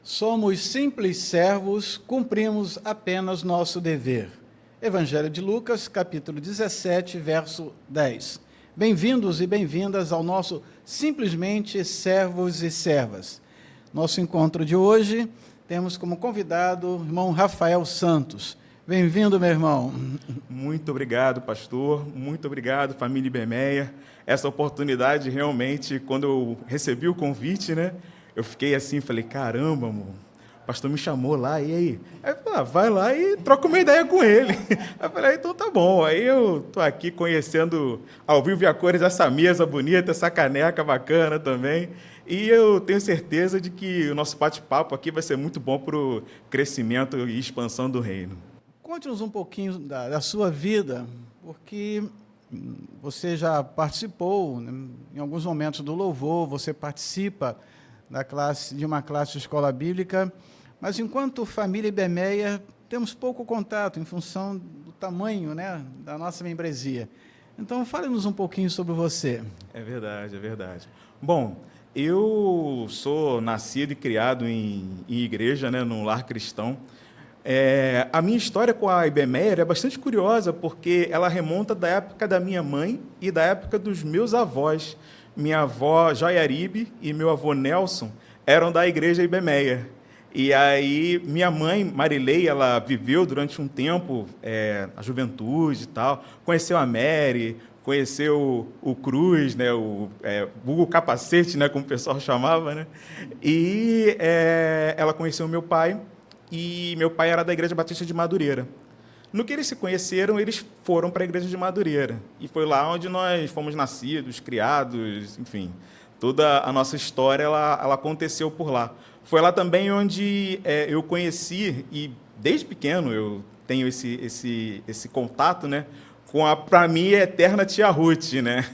Somos simples servos, cumprimos apenas nosso dever. Evangelho de Lucas, capítulo 17, verso 10. Bem-vindos e bem-vindas ao nosso Simplesmente Servos e Servas. Nosso encontro de hoje, temos como convidado o irmão Rafael Santos. Bem-vindo, meu irmão. Muito obrigado, pastor. Muito obrigado, família Ibemeia. Essa oportunidade, realmente, quando eu recebi o convite, né? Eu fiquei assim, falei, caramba, amor, o pastor me chamou lá, e aí? Aí eu falei, vai lá e troca uma ideia com ele. Aí eu falei, então tá bom. Aí eu tô aqui conhecendo ao vivo e a cores essa mesa bonita, essa caneca bacana também. E eu tenho certeza de que o nosso bate-papo aqui vai ser muito bom para o crescimento e expansão do reino. Conte-nos um pouquinho da sua vida, porque você já participou, né, em alguns momentos do louvor, você participa de uma classe de escola bíblica, mas enquanto família Ibemeia, temos pouco contato em função do tamanho, né, da nossa membresia. Então, fale-nos um pouquinho sobre você. É verdade, é verdade. Bom, eu sou nascido e criado em igreja, né, num lar cristão. A minha história com a Ibemeia é bastante curiosa, porque ela remonta da época da minha mãe e da época dos meus avós. Minha avó Joiaribe e meu avô Nelson eram da igreja Ibemeia. E aí, minha mãe, Marilei, ela viveu durante um tempo a juventude e tal, conheceu a Mary, conheceu o Cruz, né, o vulgo capacete, né, como o pessoal chamava, né? E ela conheceu meu pai, e meu pai era da Igreja Batista de Madureira. No que eles se conheceram, eles foram para a Igreja de Madureira. E foi lá onde nós fomos nascidos, criados, enfim. Toda a nossa história ela aconteceu por lá. Foi lá também onde eu conheci, e desde pequeno eu tenho esse contato, né, com a, para mim, eterna tia Ruth, né?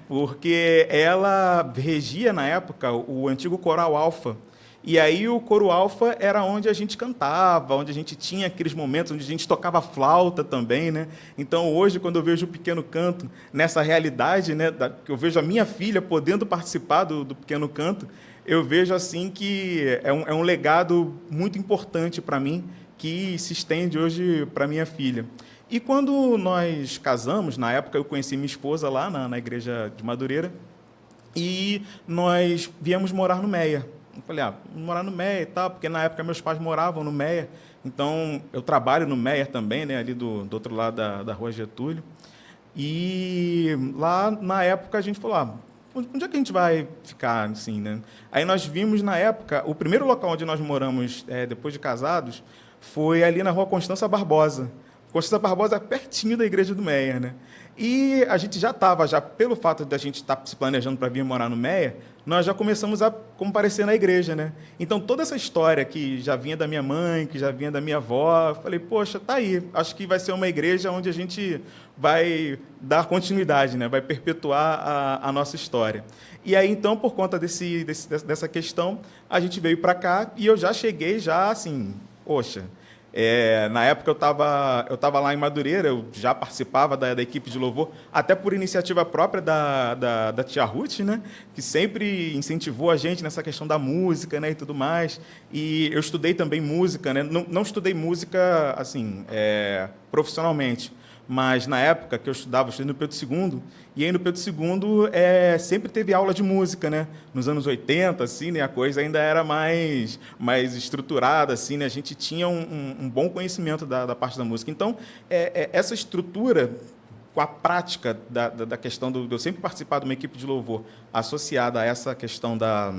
Porque ela regia, na época, o antigo Coral Alfa. E aí o coro alfa era onde a gente cantava, onde a gente tinha aqueles momentos onde a gente tocava flauta também, né? Então hoje, quando eu vejo o Pequeno Canto nessa realidade, né, que eu vejo a minha filha podendo participar do Pequeno Canto, eu vejo assim que é um legado muito importante para mim, que se estende hoje para minha filha. E quando nós casamos, na época eu conheci minha esposa lá na igreja de Madureira, e nós viemos morar no Meia. Eu falei, vamos morar no Meia e tal, porque na época meus pais moravam no Meia, então eu trabalho no Meia também, né, ali do outro lado da Rua Getúlio. E lá, na época, a gente falou, onde é que a gente vai ficar, assim, né? Aí nós vimos, na época, o primeiro local onde nós moramos, depois de casados, foi ali na Rua Constança Barbosa. Constança Barbosa é pertinho da Igreja do Meia, né? E a gente já estava, pelo fato de a gente estar se planejando para vir morar no Meia, nós já começamos a comparecer na igreja, né? Então, toda essa história que já vinha da minha mãe, que já vinha da minha avó, eu falei, poxa, tá aí, acho que vai ser uma igreja onde a gente vai dar continuidade, né? Vai perpetuar a nossa história. E aí, então, por conta dessa questão, a gente veio para cá e eu já cheguei assim, poxa... na época eu estava lá em Madureira, eu já participava da equipe de louvor, até por iniciativa própria da tia Ruth, né, que sempre incentivou a gente nessa questão da música, né, e tudo mais. E eu estudei também música, né, não estudei música assim, profissionalmente, mas na época que eu estudei no Pedro II, e aí no Pedro II sempre teve aula de música, né? Nos anos 80, assim, né? A coisa ainda era mais estruturada, assim, né? A gente tinha um bom conhecimento da parte da música. Então, essa estrutura, com a prática da questão de eu sempre participar de uma equipe de louvor associada a essa questão da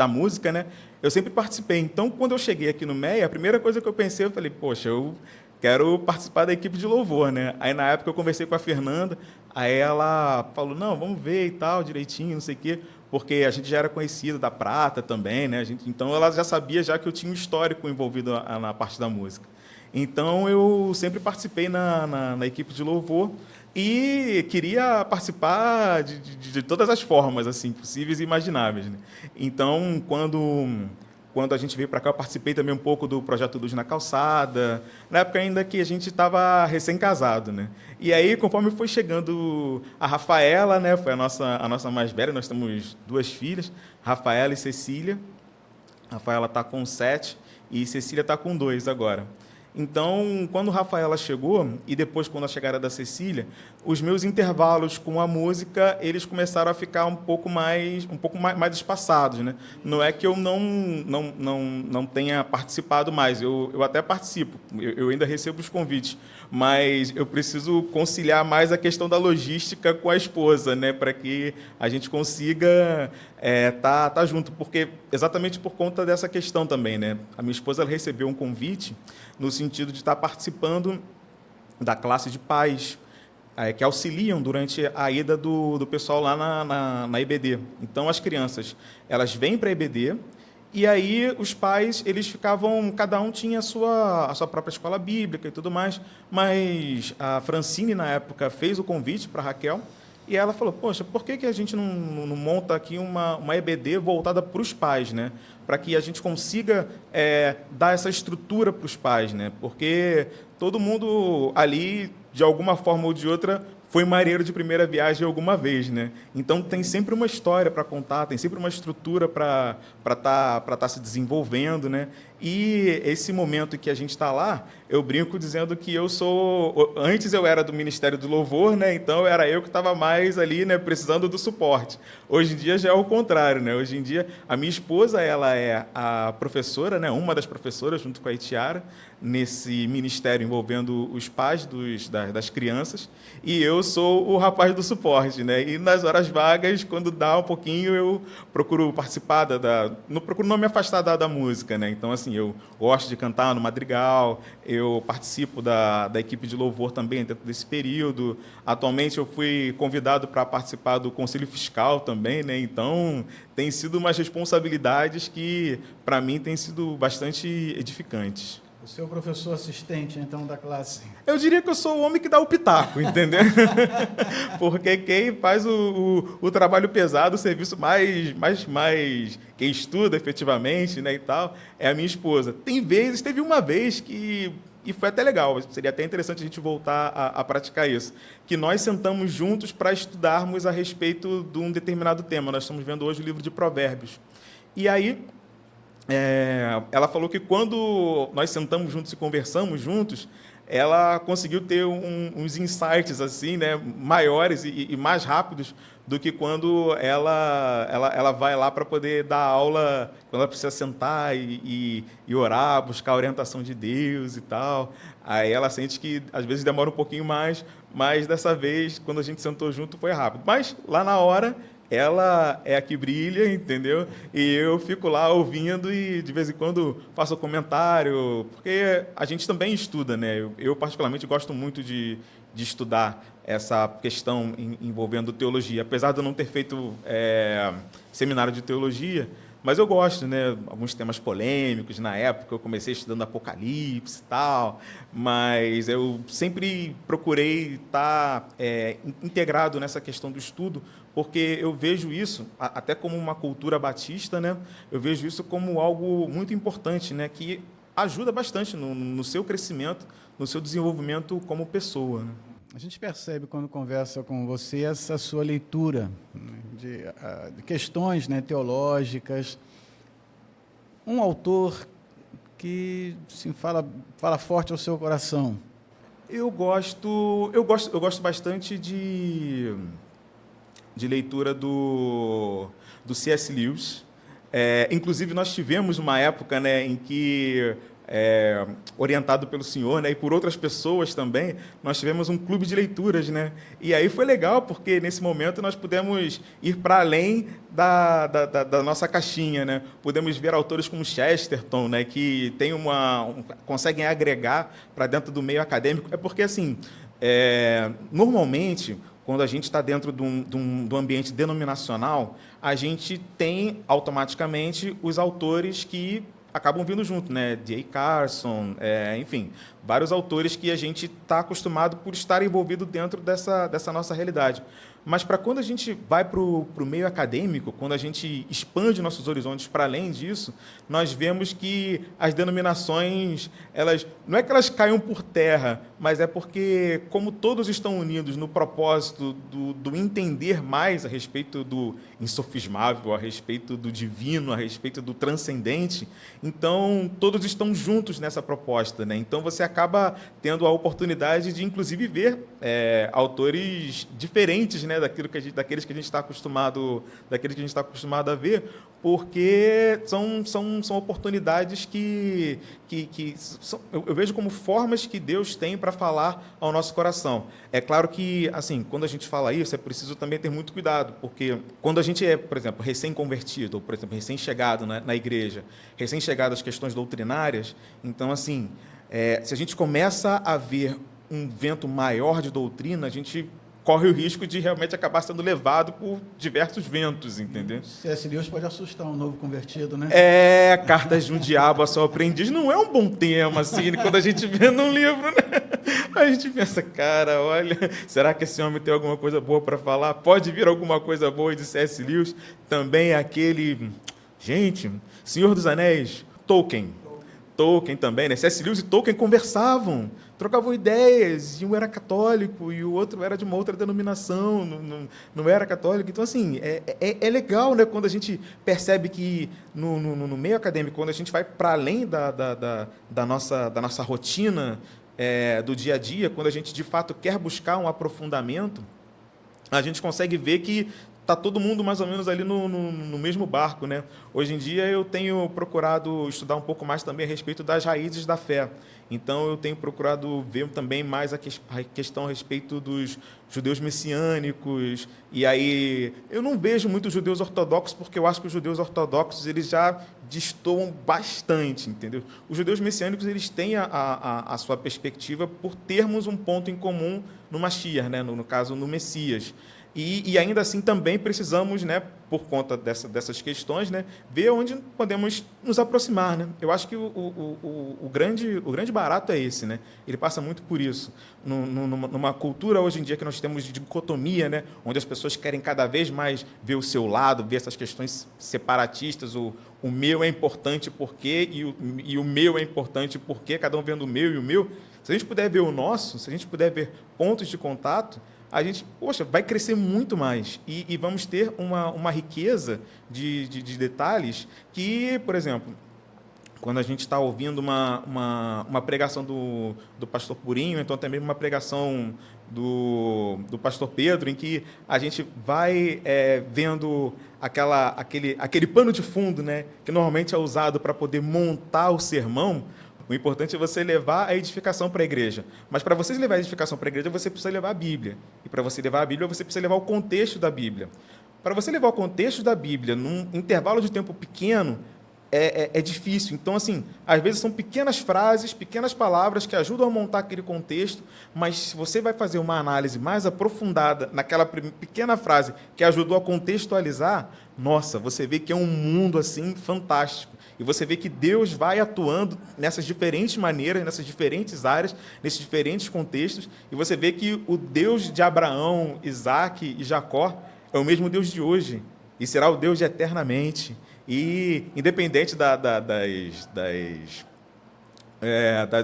música, né? Eu sempre participei. Então, quando eu cheguei aqui no Meia, a primeira coisa que eu pensei, eu falei, poxa, eu quero participar da equipe de louvor, né? Aí, na época, eu conversei com a Fernanda, aí ela falou, não, vamos ver e tal, direitinho, não sei o quê, porque a gente já era conhecido da Prata também, né? Então, ela já sabia já que eu tinha um histórico envolvido na parte da música. Então, eu sempre participei na equipe de louvor e queria participar de todas as formas, assim, possíveis e imagináveis, né? Então, quando a gente veio para cá, eu participei também um pouco do Projeto Luz na Calçada, na época ainda que a gente estava recém-casado, né? E aí, conforme foi chegando a Rafaela, né, foi a nossa mais velha, nós temos 2 filhas, Rafaela e Cecília, Rafaela está com 7 e Cecília está com 2 agora. Então, quando Rafaela chegou, e depois quando a chegada da Cecília, os meus intervalos com a música, eles começaram a ficar um pouco mais espaçados, né? Não é que eu não tenha participado mais, eu até participo, eu ainda recebo os convites, mas eu preciso conciliar mais a questão da logística com a esposa, né? Para que a gente consiga tá junto, porque exatamente por conta dessa questão também, né? A minha esposa ela recebeu um convite no sentido de estar participando da classe de pais que auxiliam durante a ida do pessoal lá na EBD. Então, as crianças elas vêm para a EBD e aí os pais eles ficavam, cada um tinha a sua própria escola bíblica e tudo mais, mas a Francine, na época, fez o convite para a Raquel e ela falou, poxa, por que a gente não monta aqui uma EBD voltada para os pais, né? Para que a gente consiga dar essa estrutura para os pais, né? Porque todo mundo ali, de alguma forma ou de outra, foi marinheiro de primeira viagem alguma vez, né? Então tem sempre uma história para contar, tem sempre uma estrutura para tá se desenvolvendo, né? E esse momento em que a gente está lá, eu brinco dizendo que eu sou... Antes eu era do Ministério do Louvor, né? Então era eu que estava mais ali, né? Precisando do suporte. Hoje em dia já é o contrário, né? Hoje em dia a minha esposa, ela é a professora, né? Uma das professoras, junto com a Itiara, nesse ministério envolvendo os pais das crianças, e eu sou o rapaz do suporte, né? E nas horas vagas, quando dá um pouquinho, eu procuro participar procuro não me afastar da música, né? Então, assim, eu gosto de cantar no madrigal, eu participo da equipe de louvor também dentro desse período. Atualmente eu fui convidado para participar do Conselho Fiscal também, né? Então, tem sido umas responsabilidades que, para mim, têm sido bastante edificantes. O seu professor assistente, então, da classe? Eu diria que eu sou o homem que dá o pitaco, entendeu? Porque quem faz o trabalho pesado, o serviço mais quem estuda efetivamente, né, e tal, é a minha esposa. Teve uma vez e foi até legal, seria até interessante a gente voltar a praticar isso, que nós sentamos juntos para estudarmos a respeito de um determinado tema. Nós estamos vendo hoje o livro de Provérbios. E aí... ela falou que quando nós sentamos juntos e conversamos juntos, ela conseguiu ter uns insights assim, né, maiores e mais rápidos do que quando ela vai lá para poder dar aula, quando ela precisa sentar e orar, buscar a orientação de Deus e tal. Aí ela sente que às vezes demora um pouquinho mais, mas dessa vez, quando a gente sentou junto, foi rápido. Mas lá na hora... ela é a que brilha, entendeu? E eu fico lá ouvindo e, de vez em quando, faço comentário, porque a gente também estuda, né? Eu particularmente, gosto muito de estudar essa questão envolvendo teologia. Apesar de eu não ter feito seminário de teologia, mas eu gosto, né? Alguns temas polêmicos. Na época, eu comecei estudando Apocalipse e tal, mas eu sempre procurei estar integrado nessa questão do estudo, porque eu vejo isso, até como uma cultura batista, né? Eu vejo isso como algo muito importante, né? Que ajuda bastante no seu crescimento, no seu desenvolvimento como pessoa, né? A gente percebe, quando conversa com você, essa sua leitura, né, de questões, né, teológicas. Um autor que assim, fala forte ao seu coração. Eu gosto bastante de leitura do C.S. Lewis. Inclusive, nós tivemos uma época, né, em que, orientado pelo senhor, né, e por outras pessoas também, nós tivemos um clube de leituras, né? E aí foi legal, porque nesse momento nós pudemos ir para além da nossa caixinha, né? Pudemos ver autores como Chesterton, né, que tem conseguem agregar para dentro do meio acadêmico. É porque, assim, normalmente, quando a gente está dentro de um ambiente denominacional, a gente tem automaticamente os autores que acabam vindo junto, né? D.A. Carson, enfim, vários autores que a gente está acostumado por estar envolvido dentro dessa nossa realidade. Mas para quando a gente vai para o meio acadêmico, quando a gente expande nossos horizontes para além disso, nós vemos que as denominações, elas não é que elas caiam por terra, mas é porque, como todos estão unidos no propósito do entender mais a respeito do insofismável, a respeito do divino, a respeito do transcendente, então todos estão juntos nessa proposta, né? Então você acaba tendo a oportunidade de, inclusive, ver autores diferentes, né, daqueles que a gente está acostumado a ver, porque são oportunidades que eu vejo como formas que Deus tem para falar ao nosso coração. É claro que, assim, quando a gente fala isso, é preciso também ter muito cuidado, porque quando a gente é, por exemplo, recém-convertido, ou, por exemplo, recém-chegado na igreja, recém-chegado às questões doutrinárias, então, assim, se a gente começa a ver um vento maior de doutrina, a gente corre o risco de realmente acabar sendo levado por diversos ventos, entendeu? C.S. Lewis pode assustar um novo convertido, né? Cartas de um Diabo a seu Aprendiz não é um bom tema, assim, quando a gente vê num livro, né? A gente pensa, cara, olha, será que esse homem tem alguma coisa boa para falar? Pode vir alguma coisa boa de C.S. Lewis? Também aquele... Gente, Senhor dos Anéis, Tolkien também, né? C.S. Lewis e Tolkien conversavam, trocavam ideias, e um era católico e o outro era de uma outra denominação, não era católico. Então, assim, é legal, né, quando a gente percebe que no meio acadêmico, quando a gente vai para além da nossa rotina do dia a dia, quando a gente, de fato, quer buscar um aprofundamento, a gente consegue ver que está todo mundo mais ou menos ali no mesmo barco, né? Hoje em dia eu tenho procurado estudar um pouco mais também a respeito das raízes da fé. Então eu tenho procurado ver também mais a questão a respeito dos judeus messiânicos. E aí eu não vejo muitos judeus ortodoxos, porque eu acho que os judeus ortodoxos eles já destoam bastante, entendeu? Os judeus messiânicos eles têm a sua perspectiva por termos um ponto em comum no Mashiach, né? No caso, no Messias. E ainda assim também precisamos, né, por conta dessas questões, né, ver onde podemos nos aproximar, né? Eu acho que o grande barato é esse, né? Ele passa muito por isso. Numa cultura hoje em dia que nós temos de dicotomia, né, onde as pessoas querem cada vez mais ver o seu lado, ver essas questões separatistas, o meu é importante porque e o meu é importante porque, cada um vendo o meu e o meu. Se a gente puder ver o nosso, se a gente puder ver pontos de contato, a gente, vai crescer muito mais e vamos ter uma riqueza de detalhes que, por exemplo, quando a gente está ouvindo uma pregação do pastor Purinho, então também uma pregação do pastor Pedro, em que a gente vai vendo aquele pano de fundo, né, que normalmente é usado para poder montar o sermão. O importante é você levar a edificação para a igreja. Mas para você levar a edificação para a igreja, você precisa levar a Bíblia. E para você levar a Bíblia, você precisa levar o contexto da Bíblia. Para você levar o contexto da Bíblia num intervalo de tempo pequeno, é difícil. Então, assim, às vezes são pequenas frases, pequenas palavras que ajudam a montar aquele contexto, mas se você vai fazer uma análise mais aprofundada naquela pequena frase que ajudou a contextualizar, nossa, você vê que é um mundo assim fantástico. E você vê que Deus vai atuando nessas diferentes maneiras, nessas diferentes áreas, nesses diferentes contextos, e você vê que o Deus de Abraão, Isaac e Jacó é o mesmo Deus de hoje, e será o Deus de eternamente. E independente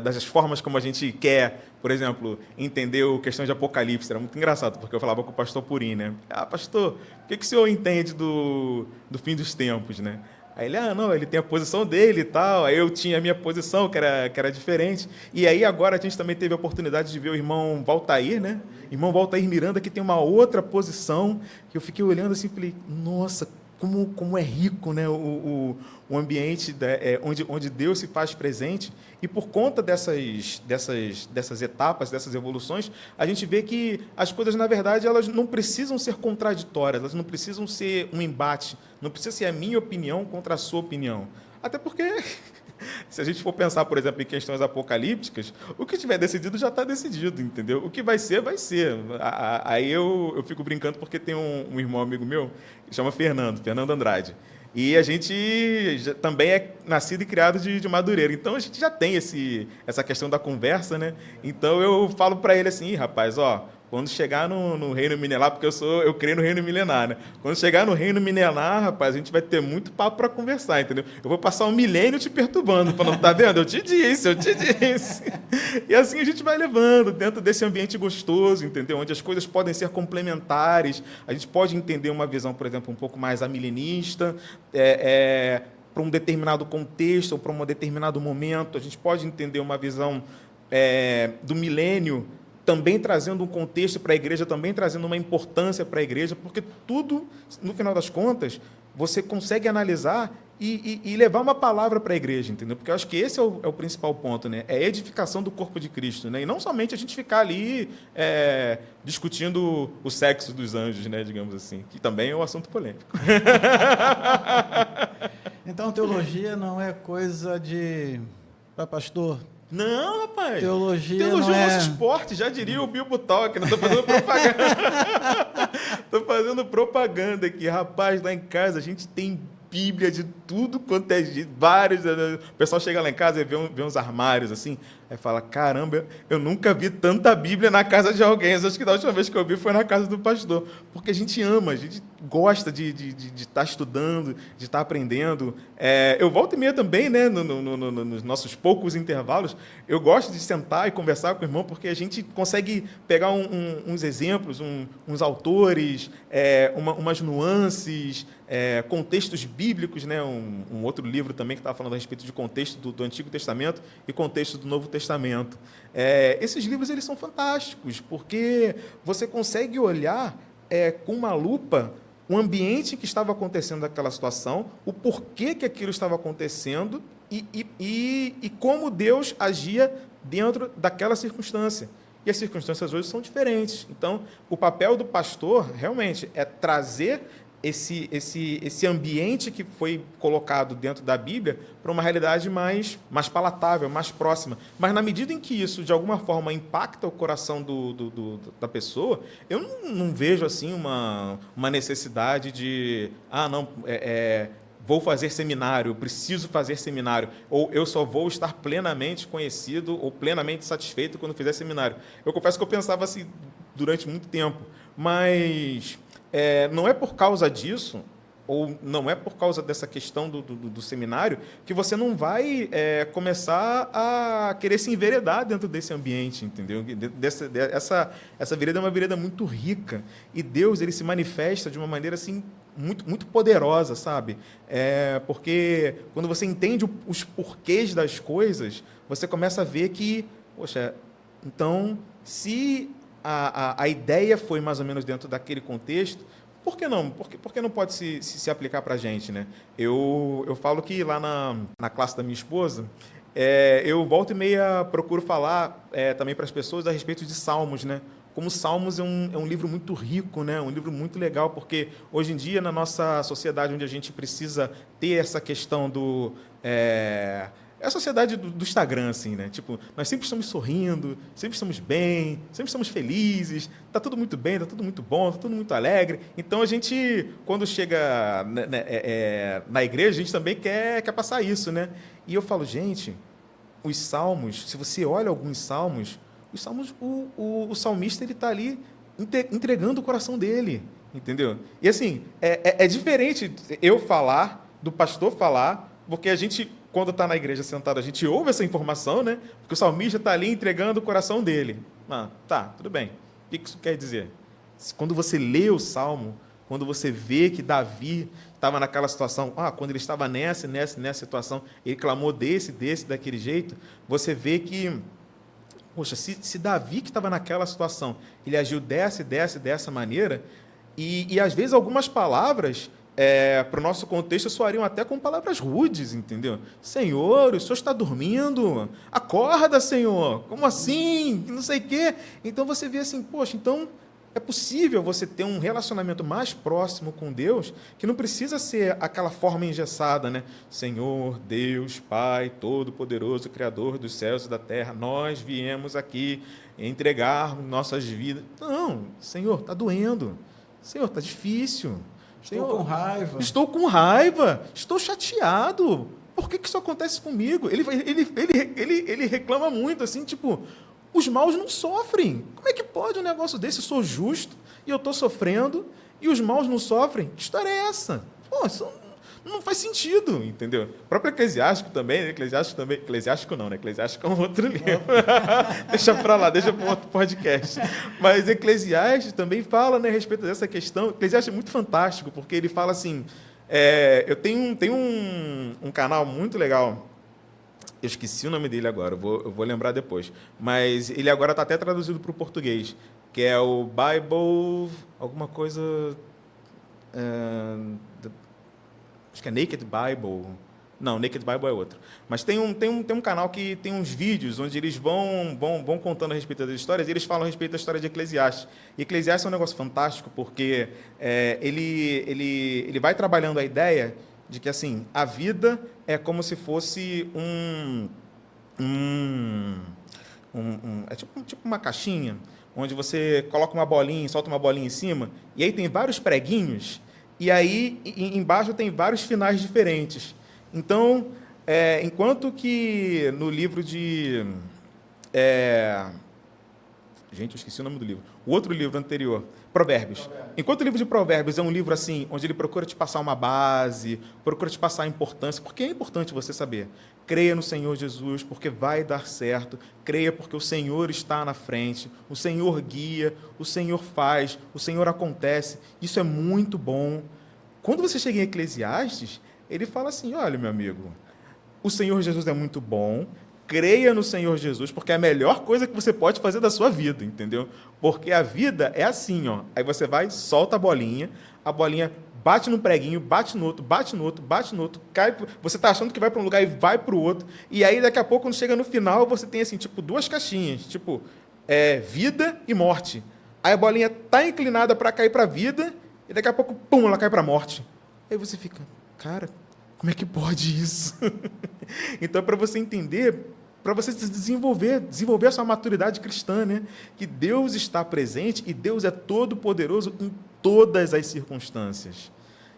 das formas como a gente quer, por exemplo, entender a questão de Apocalipse, era muito engraçado, porque eu falava com o pastor Purim, né? Pastor, o que o senhor entende do fim dos tempos, né? Aí ele, não, ele tem a posição dele e tal, aí eu tinha a minha posição, que era diferente. E aí agora a gente também teve a oportunidade de ver o irmão Valtair, né? Irmão Valtair Miranda, que tem uma outra posição, que eu fiquei olhando assim e falei, nossa, como é rico, né, o ambiente onde Deus se faz presente. E por conta dessas etapas, dessas evoluções, a gente vê que as coisas, na verdade, elas não precisam ser contraditórias, elas não precisam ser um embate, não precisa ser a minha opinião contra a sua opinião. Até porque, se a gente for pensar, por exemplo, em questões apocalípticas, o que tiver decidido já está decidido, entendeu? O que vai ser, vai ser. Aí eu fico brincando porque tem um irmão amigo meu, que chama Fernando Andrade. E a gente também é nascido e criado de Madureira. Então, a gente já tem essa questão da conversa, né? Então, eu falo para ele assim, rapaz, Quando chegar no reino milenar, porque eu creio no reino milenar, né? Quando chegar no reino milenar, rapaz, a gente vai ter muito papo para conversar, entendeu? Eu vou passar um milênio te perturbando, falando, tá vendo? Eu te disse. E assim a gente vai levando dentro desse ambiente gostoso, entendeu? Onde as coisas podem ser complementares, a gente pode entender uma visão, por exemplo, um pouco mais amilenista, para um determinado contexto ou para um determinado momento, a gente pode entender uma visão do milênio, também trazendo um contexto para a igreja, também trazendo uma importância para a igreja, porque tudo, no final das contas, você consegue analisar e levar uma palavra para a igreja, entendeu? Porque eu acho que esse é o principal ponto, né? É a edificação do corpo de Cristo, né? E não somente a gente ficar ali discutindo o sexo dos anjos, né? Digamos assim, que também é um assunto polêmico. Então, teologia não é coisa para pastor? Não, rapaz. Teologia é o não nosso esporte, já diria o Bilbo Talk, não estou fazendo propaganda. Estou fazendo propaganda aqui. Rapaz, lá em casa a gente tem Bíblia de tudo quanto é jeito, vários. O pessoal chega lá em casa e vê uns armários assim, aí fala, caramba, eu nunca vi tanta Bíblia na casa de alguém. Acho que da última vez que eu vi foi na casa do pastor. Porque a gente ama, a gente gosta de estar estudando, de estar aprendendo. Eu volto e meia também, né, nos nossos poucos intervalos, eu gosto de sentar e conversar com o irmão, porque a gente consegue pegar uns exemplos, uns autores, umas nuances, contextos bíblicos, né? Um outro livro também que estava falando a respeito de contexto do Antigo Testamento e contexto do Novo Testamento. Esses livros eles são fantásticos, porque você consegue olhar com uma lupa o ambiente em que estava acontecendo aquela situação, o porquê que aquilo estava acontecendo e como Deus agia dentro daquela circunstância. E as circunstâncias hoje são diferentes. Então, o papel do pastor, realmente, é trazer esse ambiente que foi colocado dentro da Bíblia para uma realidade mais palatável, mais próxima. Mas, na medida em que isso, de alguma forma, impacta o coração da pessoa, eu não vejo assim uma necessidade de... vou fazer seminário, preciso fazer seminário, ou eu só vou estar plenamente conhecido ou plenamente satisfeito quando fizer seminário. Eu confesso que eu pensava assim durante muito tempo, mas não é por causa disso, ou não é por causa dessa questão do seminário, que você não vai começar a querer se enveredar dentro desse ambiente, entendeu? Essa vereda é uma vereda muito rica, e Deus ele se manifesta de uma maneira assim, muito, muito poderosa, sabe? Porque quando você entende os porquês das coisas, você começa a ver que, poxa, então, se a ideia foi mais ou menos dentro daquele contexto, por que não? Por que não pode se aplicar para a gente, né? Eu falo que lá na classe da minha esposa, eu volta e meia procuro falar também para as pessoas a respeito de Salmos, né? Como Salmos é um livro muito rico, né? Um livro muito legal, porque hoje em dia, na nossa sociedade, onde a gente precisa ter essa questão é a sociedade do Instagram, assim, né? Tipo, nós sempre estamos sorrindo, sempre estamos bem, sempre estamos felizes, tá tudo muito bem, tá tudo muito bom, tá tudo muito alegre. Então, a gente, quando chega na igreja, a gente também quer passar isso, né? E eu falo, gente, os salmos, se você olha alguns salmos, os salmos, o salmista, ele está ali entregando o coração dele, entendeu? E, assim, é diferente eu falar, do pastor falar, porque a gente... Quando está na igreja sentado, a gente ouve essa informação, né? Porque o salmista está ali entregando o coração dele. Tá, tudo bem. O que isso quer dizer? Quando você lê o Salmo, quando você vê que Davi estava naquela situação, quando ele estava nessa situação, ele clamou daquele jeito, você vê que, poxa, se Davi que estava naquela situação, ele agiu dessa maneira, e às vezes algumas palavras... para o nosso contexto, soariam até com palavras rudes, entendeu? Senhor, o senhor está dormindo? Acorda, Senhor! Como assim? Não sei o quê. Então, você vê assim, poxa, então é possível você ter um relacionamento mais próximo com Deus, que não precisa ser aquela forma engessada, né? Senhor, Deus, Pai, Todo-Poderoso, Criador dos céus e da terra, nós viemos aqui entregar nossas vidas. Não, Senhor, está doendo. Senhor, está difícil. Estou com raiva. Estou com raiva. Estou chateado. Por que isso acontece comigo? Ele reclama muito, assim, tipo, os maus não sofrem. Como é que pode um negócio desse? Eu sou justo e eu estou sofrendo e os maus não sofrem? Que história é essa? Pô, isso não faz sentido, entendeu? O próprio Eclesiástico também, né? Eclesiástico não, né? Eclesiástico é um outro livro. Deixa para lá, deixa para outro podcast. Mas Eclesiastes também fala, né, a respeito dessa questão. Eclesiastes é muito fantástico, porque ele fala assim, eu tenho um canal muito legal, eu esqueci o nome dele agora, eu vou lembrar depois, mas ele agora está até traduzido para o português, que é o Bible, alguma coisa... acho que é Naked Bible. Não, Naked Bible é outro. Mas tem um canal que tem uns vídeos onde eles vão contando a respeito das histórias e eles falam a respeito da história de Eclesiastes. E Eclesiastes é um negócio fantástico porque ele vai trabalhando a ideia de que assim, a vida é como se fosse é tipo uma caixinha onde você coloca uma bolinha, solta uma bolinha em cima e aí tem vários preguinhos. E aí, embaixo tem vários finais diferentes. Então, enquanto que no livro de... Gente, eu esqueci o nome do livro. O outro livro anterior, Provérbios. Enquanto o livro de Provérbios é um livro assim, onde ele procura te passar uma base, procura te passar a importância, porque é importante você saber. Creia no Senhor Jesus, porque vai dar certo. Creia porque o Senhor está na frente. O Senhor guia, o Senhor faz, o Senhor acontece. Isso é muito bom. Quando você chega em Eclesiastes, ele fala assim, olha, meu amigo, o Senhor Jesus é muito bom, creia no Senhor Jesus, porque é a melhor coisa que você pode fazer da sua vida, entendeu? Porque a vida é assim, ó. Aí você vai, solta a bolinha bate num preguinho, bate no outro, bate no outro, bate no outro, cai, você está achando que vai para um lugar e vai para o outro, e aí daqui a pouco, quando chega no final, você tem assim, tipo, duas caixinhas, tipo, vida e morte. Aí a bolinha está inclinada para cair para a vida, e daqui a pouco, pum, ela cai para a morte. Aí você fica, cara, como é que pode isso? Então, para você entender, para você desenvolver a sua maturidade cristã, né? Que Deus está presente e Deus é todo-poderoso em todas as circunstâncias.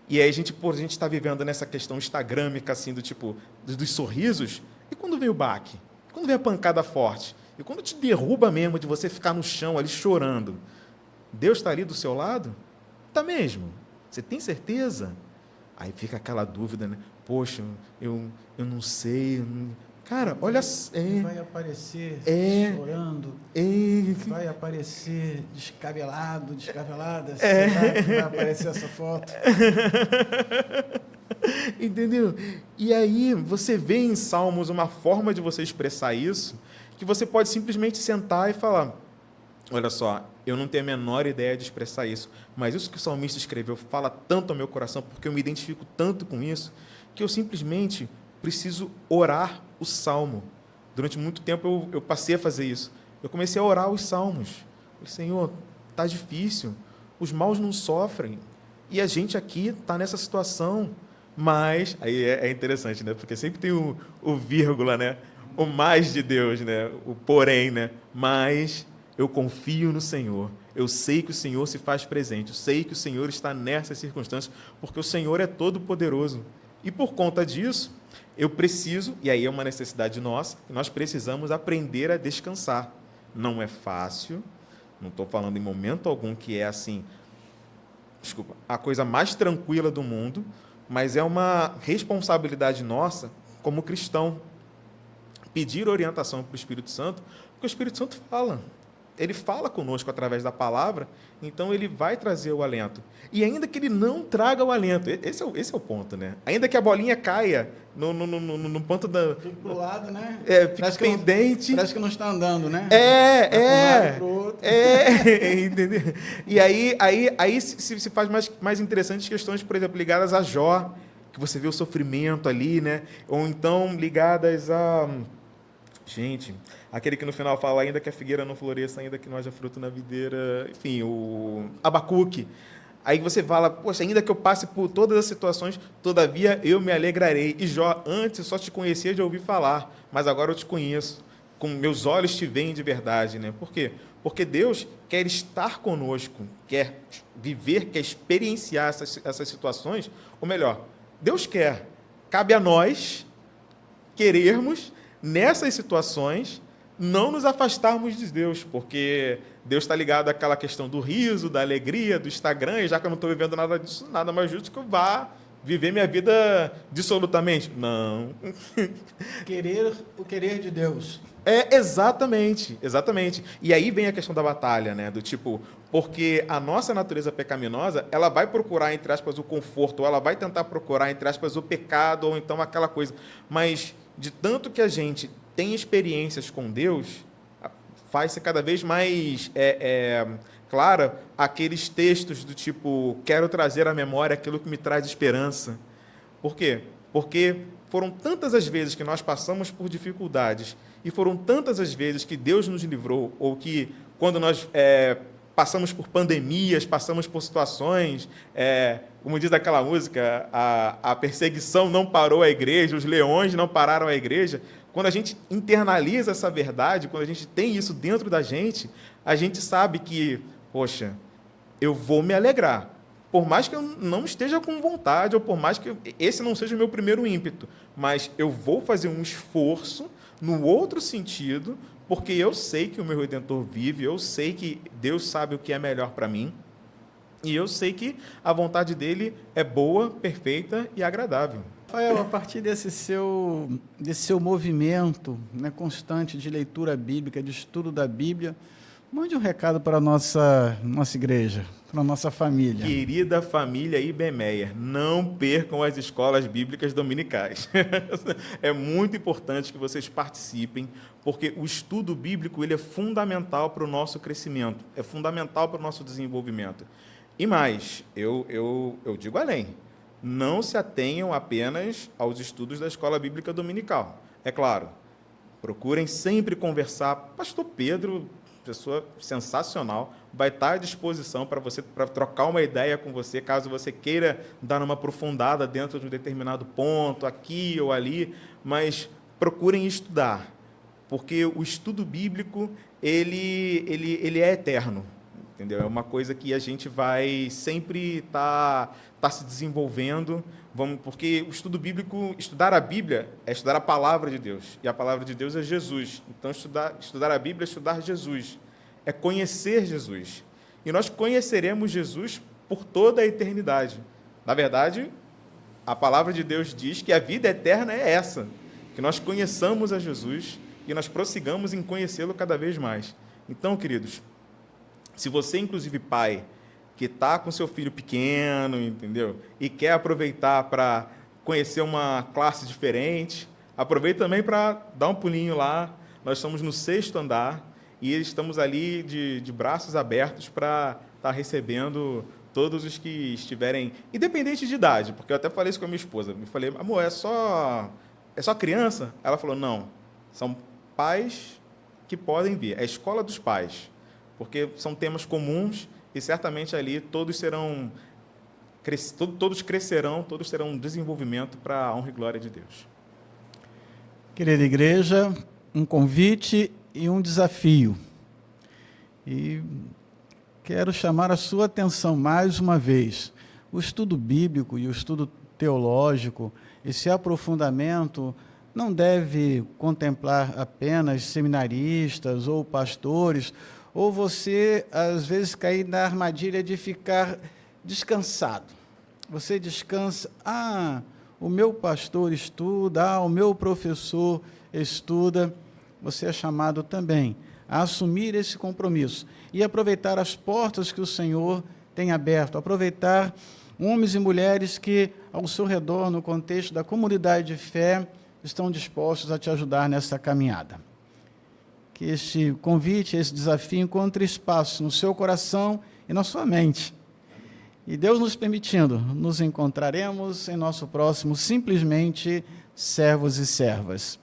E aí a gente está vivendo nessa questão instagrâmica, assim, do tipo, dos sorrisos, e quando vem o baque? Quando vem a pancada forte? E quando te derruba mesmo, de você ficar no chão ali chorando? Deus está ali do seu lado? Está mesmo? Você tem certeza? Aí fica aquela dúvida, né? Poxa, eu não sei. Cara, olha... Vai aparecer chorando, vai aparecer descabelada. Será que vai aparecer essa foto? Entendeu? E aí você vê em Salmos uma forma de você expressar isso, que você pode simplesmente sentar e falar, olha só, eu não tenho a menor ideia de expressar isso, mas isso que o salmista escreveu fala tanto ao meu coração, porque eu me identifico tanto com isso, que eu simplesmente preciso orar o salmo. Durante muito tempo eu passei a fazer isso. Eu comecei a orar os salmos. Eu falei, Senhor, está difícil, os maus não sofrem, e a gente aqui está nessa situação, mas... Aí é interessante, né? Porque sempre tem o vírgula, né? O mais de Deus, né? O porém, né? Mas eu confio no Senhor. Eu sei que o Senhor se faz presente. Eu sei que o Senhor está nessas circunstâncias, porque o Senhor é todo-poderoso. E por conta disso, eu preciso, e aí é uma necessidade nossa, nós precisamos aprender a descansar. Não é fácil, não estou falando em momento algum que é assim, a coisa mais tranquila do mundo, mas é uma responsabilidade nossa, como cristão, pedir orientação para o Espírito Santo, porque o Espírito Santo fala. Ele fala conosco através da palavra, então ele vai trazer o alento. E ainda que ele não traga o alento, esse é o ponto, né? Ainda que a bolinha caia no ponto da... Fica pro lado, né? Fica pendente. Parece que não está andando, né? Entendeu? E aí se faz mais interessantes questões, por exemplo, ligadas a Jó, que você vê o sofrimento ali, né? Ou então ligadas a... Gente, aquele que no final fala, ainda que a figueira não floresça, ainda que não haja fruto na videira, enfim, o Abacuque. Aí você fala, poxa, ainda que eu passe por todas as situações, todavia eu me alegrarei. E Jó, antes eu só te conhecia de ouvir falar, mas agora eu te conheço, com meus olhos te veem de verdade, né? Por quê? Porque Deus quer estar conosco, quer viver, quer experienciar essas situações, ou melhor, Deus quer, cabe a nós querermos nessas situações, não nos afastarmos de Deus, porque Deus está ligado àquela questão do riso, da alegria, do Instagram, e já que eu não estou vivendo nada disso, nada mais justo que eu vá viver minha vida dissolutamente. Não. O querer de Deus. Exatamente. E aí vem a questão da batalha, né? Do tipo, porque a nossa natureza pecaminosa, ela vai procurar, entre aspas, o conforto, ou ela vai tentar procurar, entre aspas, o pecado, ou então aquela coisa. Mas, de tanto que a gente tem experiências com Deus, faz-se cada vez mais clara aqueles textos do tipo, quero trazer à memória aquilo que me traz esperança. Por quê? Porque foram tantas as vezes que nós passamos por dificuldades e foram tantas as vezes que Deus nos livrou, ou que quando nós passamos por pandemias, passamos por situações, como diz aquela música, a perseguição não parou a igreja, os leões não pararam a igreja. Quando a gente internaliza essa verdade, quando a gente tem isso dentro da gente, a gente sabe que, poxa, eu vou me alegrar. Por mais que eu não esteja com vontade, ou por mais que esse não seja o meu primeiro ímpeto, mas eu vou fazer um esforço no outro sentido, porque eu sei que o meu Redentor vive, eu sei que Deus sabe o que é melhor para mim, e eu sei que a vontade dele é boa, perfeita e agradável. Rafael, a partir desse seu movimento, né, constante de leitura bíblica, de estudo da Bíblia, mande um recado para a nossa igreja, para a nossa família. Querida família IBMEA, não percam as escolas bíblicas dominicais. É muito importante que vocês participem, porque o estudo bíblico ele é fundamental para o nosso crescimento, é fundamental para o nosso desenvolvimento. E mais, eu digo além, não se atenham apenas aos estudos da escola bíblica dominical. É claro, procurem sempre conversar. Pastor Pedro, pessoa sensacional, vai estar à disposição para trocar uma ideia com você, caso você queira dar uma aprofundada dentro de um determinado ponto, aqui ou ali, mas procurem estudar, porque o estudo bíblico ele é eterno, entendeu? É uma coisa que a gente vai sempre estar se desenvolvendo, porque o estudo bíblico, estudar a Bíblia é estudar a palavra de Deus, e a palavra de Deus é Jesus. Então, estudar a Bíblia é estudar Jesus, é conhecer Jesus. E nós conheceremos Jesus por toda a eternidade. Na verdade, a palavra de Deus diz que a vida eterna é essa, que nós conheçamos a Jesus e nós prossigamos em conhecê-lo cada vez mais. Então, queridos, se você, inclusive, pai, que está com seu filho pequeno, entendeu? E quer aproveitar para conhecer uma classe diferente, aproveite também para dar um pulinho lá. Nós estamos no 6º andar e estamos ali de braços abertos para estar recebendo todos os que estiverem, independente de idade, porque eu até falei isso com a minha esposa. Eu falei, amor, é só criança? Ela falou, não, são pais que podem vir, é a escola dos pais, porque são temas comuns. E certamente ali todos crescerão, todos terão um desenvolvimento para a honra e glória de Deus. Querida igreja, um convite e um desafio. E quero chamar a sua atenção mais uma vez. O estudo bíblico e o estudo teológico, esse aprofundamento, não deve contemplar apenas seminaristas ou pastores, ou você, às vezes, cair na armadilha de ficar descansado. Você descansa, o meu pastor estuda, o meu professor estuda. Você é chamado também a assumir esse compromisso e aproveitar as portas que o Senhor tem aberto, aproveitar homens e mulheres que, ao seu redor, no contexto da comunidade de fé, estão dispostos a te ajudar nessa caminhada. Que este convite, esse desafio encontre espaço no seu coração e na sua mente. E Deus nos permitindo, nos encontraremos em nosso próximo Simplesmente Servos e Servas.